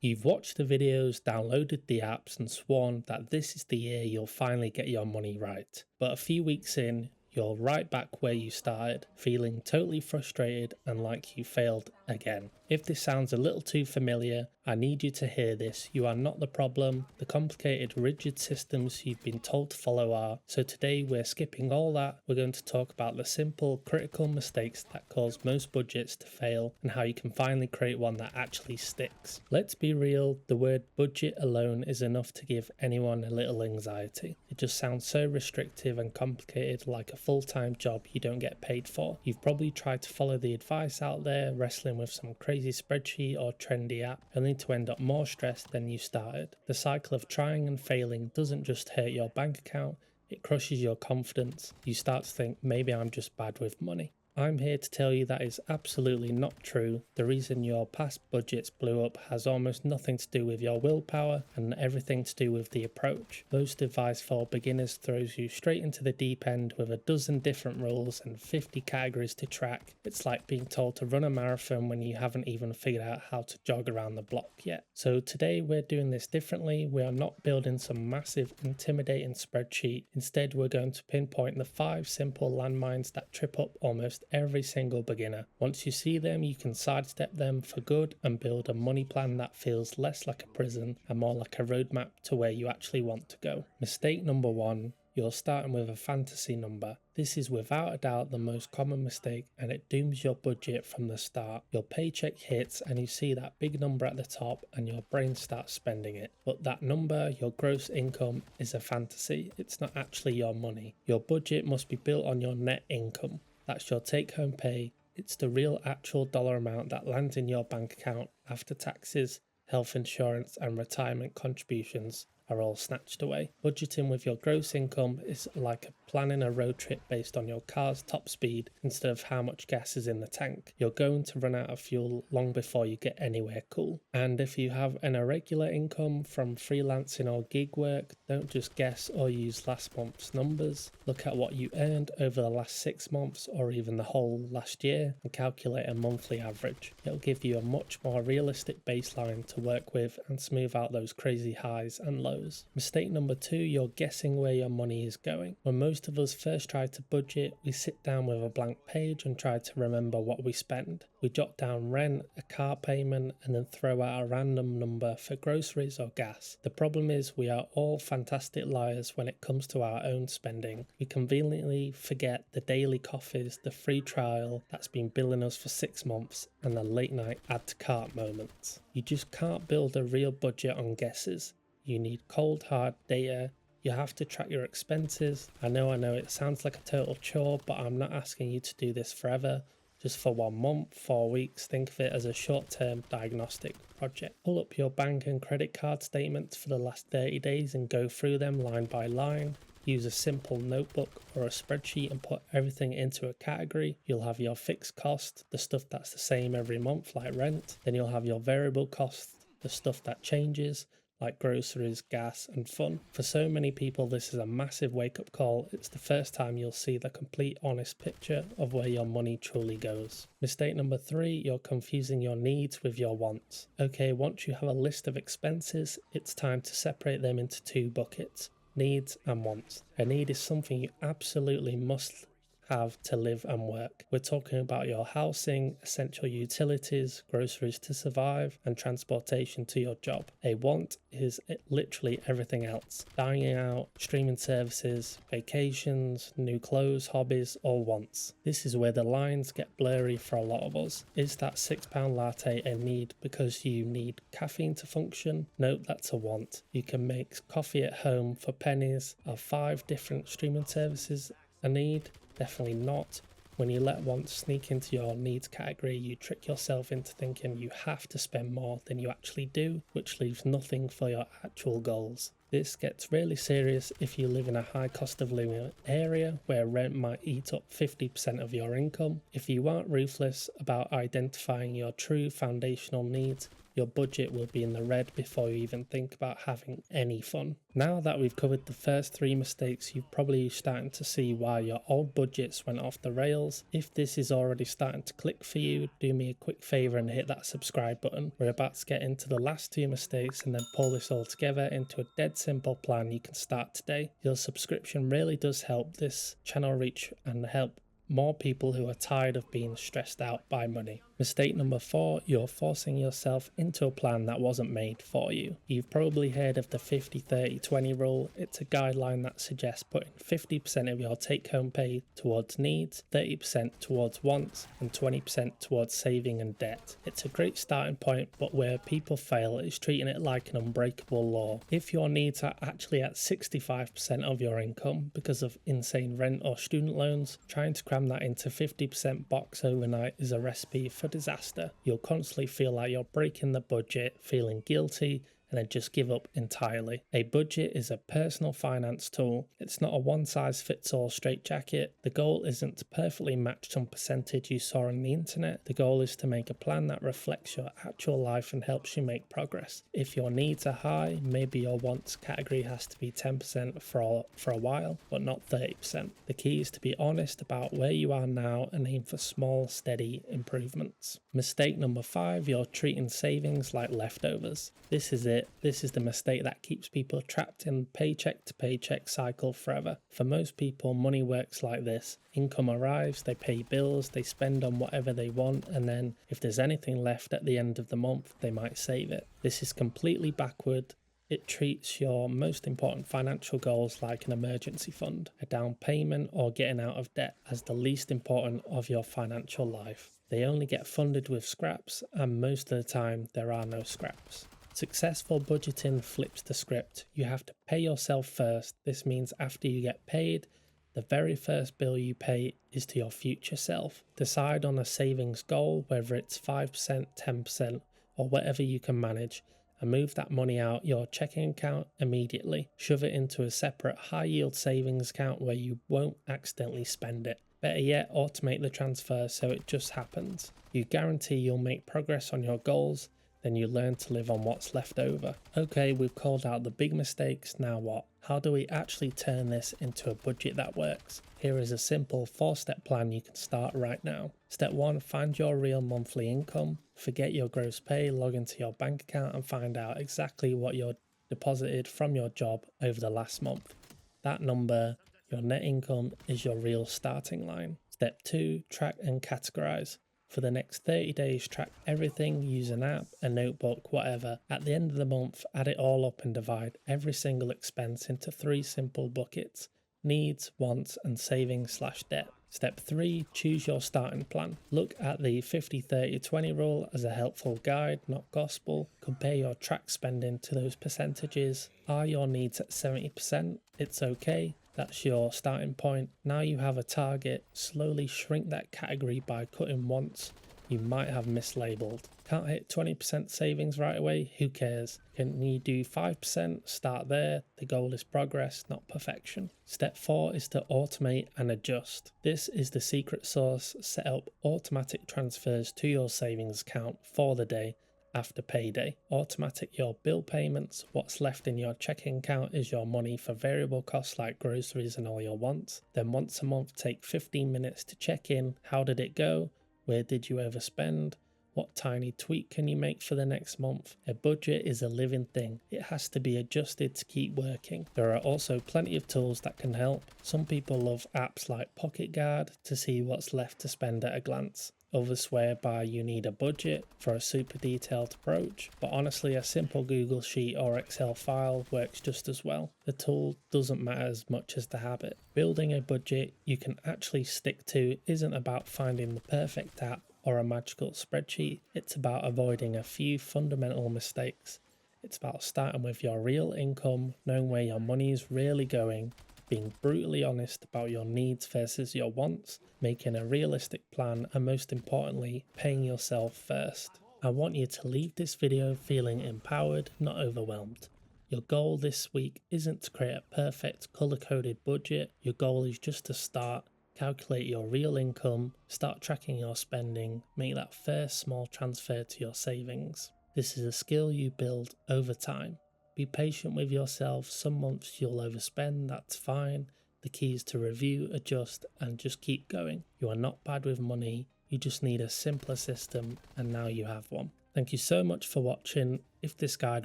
You've watched the videos, downloaded the apps, and sworn that this is the year you'll finally get your money right. But a few weeks in, you're right back where you started, feeling totally frustrated and like you failed again. If this sounds a little too familiar, I need you to hear this. You are not the problem. The complicated, rigid systems you've been told to follow are. So today we're skipping all that. We're going to talk about the simple, critical mistakes that cause most budgets to fail and how you can finally create one that actually sticks. Let's be real, the word budget alone is enough to give anyone a little anxiety. It just sounds so restrictive and complicated, like a full-time job you don't get paid for. You've probably tried to follow the advice out there, wrestling with some crazy spreadsheet or trendy app, only to end up more stressed than you started. The cycle of trying and failing doesn't just hurt your bank account, it crushes your confidence. You start to think, maybe I'm just bad with money. I'm here to tell you that is absolutely not true. The reason your past budgets blew up has almost nothing to do with your willpower and everything to do with the approach. Most advice for beginners throws you straight into the deep end with a dozen different rules and 50 categories to track. It's like being told to run a marathon when you haven't even figured out how to jog around the block yet. So today we're doing this differently. We are not building some massive intimidating spreadsheet. Instead, we're going to pinpoint the 5 simple landmines that trip up almost every single beginner. Once you see them, you can sidestep them for good and build a money plan that feels less like a prison and more like a roadmap to where you actually want to go. Mistake number 1. You're starting with a fantasy number. This is without a doubt the most common mistake, and it dooms your budget from the start. Your paycheck hits and you see that big number at the top and your brain starts spending it. But that number, your gross income, is a fantasy. It's not actually your money. Your budget must be built on your net income. That's your take-home pay. It's the real actual dollar amount that lands in your bank account after taxes, health insurance, and retirement contributions are all snatched away. Budgeting with your gross income is like planning a road trip based on your car's top speed instead of how much gas is in the tank. You're going to run out of fuel long before you get anywhere cool. And if you have an irregular income from freelancing or gig work, don't just guess or use last month's numbers. Look at what you earned over the last 6 months or even the whole last year and calculate a monthly average. It'll give you a much more realistic baseline to work with and smooth out those crazy highs and lows. Mistake number 2, you're guessing where your money is going. When most of us first try to budget, we sit down with a blank page and try to remember what we spend. We jot down rent, a car payment, and then throw out a random number for groceries or gas. The problem is we are all fantastic liars when it comes to our own spending. We conveniently forget the daily coffees, the free trial that's been billing us for 6 months, and the late night add to cart moments. You just can't build a real budget on guesses. You need cold hard data. You have to track your expenses. I know it sounds like a total chore, but I'm not asking you to do this forever. Just for 1 month, 4 weeks, think of it as a short-term diagnostic project. Pull up your bank and credit card statements for the last 30 days and go through them line by line. Use a simple notebook or a spreadsheet and put everything into a category. You'll have your fixed cost, the stuff that's the same every month like rent. Then you'll have your variable costs, the stuff that changes, like groceries, gas, and fun. For so many people, this is a massive wake-up call. It's the first time you'll see the complete honest picture of where your money truly goes. Mistake number 3, you're confusing your needs with your wants. Okay, once you have a list of expenses, it's time to separate them into 2 buckets, needs and wants. A need is something you absolutely must have to live and work. We're talking about your housing, essential utilities, groceries to survive, and transportation to your job. A want is literally everything else. Dining out, streaming services, vacations, new clothes, hobbies, all wants. This is where the lines get blurry for a lot of us. Is that £6 latte a need because you need caffeine to function? No, that's a want. You can make coffee at home for pennies. Are 5 different streaming services a need? Definitely not. When you let wants sneak into your needs category, you trick yourself into thinking you have to spend more than you actually do, which leaves nothing for your actual goals. This gets really serious if you live in a high cost of living area where rent might eat up 50% of your income. If you aren't ruthless about identifying your true foundational needs, your budget will be in the red before you even think about having any fun. Now that we've covered the first 3 mistakes, you're probably starting to see why your old budgets went off the rails. If this is already starting to click for you, do me a quick favour and hit that subscribe button. We're about to get into the last 2 mistakes and then pull this all together into a dead simple plan you can start today. Your subscription really does help this channel reach and help more people who are tired of being stressed out by money. Mistake number 4, you're forcing yourself into a plan that wasn't made for you. You've probably heard of the 50-30-20 rule. It's a guideline that suggests putting 50% of your take-home pay towards needs, 30% towards wants, and 20% towards saving and debt. It's a great starting point, but where people fail is treating it like an unbreakable law. If your needs are actually at 65% of your income because of insane rent or student loans, trying to cram that into 50% box overnight is a recipe for disaster. You'll constantly feel like you're breaking the budget, feeling guilty, and then just give up entirely. A budget is a personal finance tool. It's not a one-size-fits-all straitjacket. The goal isn't to perfectly match some percentage you saw on the internet. The goal is to make a plan that reflects your actual life and helps you make progress. If your needs are high, maybe your wants category has to be 10% for a while, but not 30%. The key is to be honest about where you are now and aim for small, steady improvements. Mistake number 5, you're treating savings like leftovers. This is it. This is the mistake that keeps people trapped in paycheck to paycheck cycle forever. For most people, money works like this. Income arrives, they pay bills, they spend on whatever they want, and then if there's anything left at the end of the month, they might save it. This is completely backward. It treats your most important financial goals like an emergency fund, a down payment, or getting out of debt as the least important of your financial life. They only get funded with scraps, and most of the time there are no scraps. Successful budgeting flips the script. You have to pay yourself first. This means after you get paid, the very first bill you pay is to your future self. Decide on a savings goal, whether it's 5%, 10%, or whatever you can manage, and move that money out your checking account immediately. Shove it into a separate high-yield savings account where you won't accidentally spend it. Better yet, automate the transfer so it just happens. You guarantee you'll make progress on your goals, then you learn to live on what's left over. Okay, we've called out the big mistakes, now what? How do we actually turn this into a budget that works? Here is a simple 4-step plan you can start right now. Step 1, find your real monthly income. Forget your gross pay, log into your bank account and find out exactly what you're deposited from your job over the last month. That number, your net income, is your real starting line. Step 2, track and categorize. For the next 30 days, track everything, use an app, a notebook, whatever. At the end of the month, add it all up and divide every single expense into 3 simple buckets: needs, wants, and savings/debt. Step 3, choose your starting plan. Look at the 50-30-20 rule as a helpful guide, not gospel. Compare your track spending to those percentages. Are your needs at 70%? It's okay. That's your starting point. Now you have a target. Slowly shrink that category by cutting wants you might have mislabeled. Can't hit 20% savings right away? Who cares? Can you do 5%? Start there. The goal is progress, not perfection. Step 4 is to automate and adjust. This is the secret sauce. Set up automatic transfers to your savings account for the day after payday. Automatic your bill payments. What's left in your checking account is your money for variable costs like groceries and all your wants. Then once a month, take 15 minutes to check in. How did it go? Where did you overspend? What tiny tweak can you make for the next month? A budget is a living thing. It has to be adjusted to keep working. There are also plenty of tools that can help. Some people love apps like Pocket Guard to see what's left to spend at a glance. Others swear by you need a budget for a super detailed approach, but honestly a simple Google Sheet or Excel file works just as well. The tool doesn't matter as much as the habit. Building a budget you can actually stick to isn't about finding the perfect app or a magical spreadsheet. It's about avoiding a few fundamental mistakes. It's about starting with your real income, knowing where your money is really going, being brutally honest about your needs versus your wants, making a realistic plan, and most importantly, paying yourself first. I want you to leave this video feeling empowered, not overwhelmed. Your goal this week isn't to create a perfect color-coded budget. Your goal is just to start, calculate your real income, start tracking your spending, make that first small transfer to your savings. This is a skill you build over time. Be patient with yourself. Some months you'll overspend, that's fine. The key is to review, adjust, and just keep going. You are not bad with money, you just need a simpler system, and now you have one. Thank you so much for watching. If this guide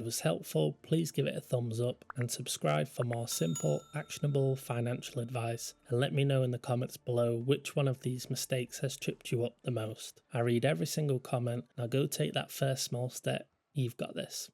was helpful, please give it a thumbs up and subscribe for more simple, actionable financial advice, and let me know in the comments below which one of these mistakes has tripped you up the most. I read every single comment. Now go take that first small step. You've got this.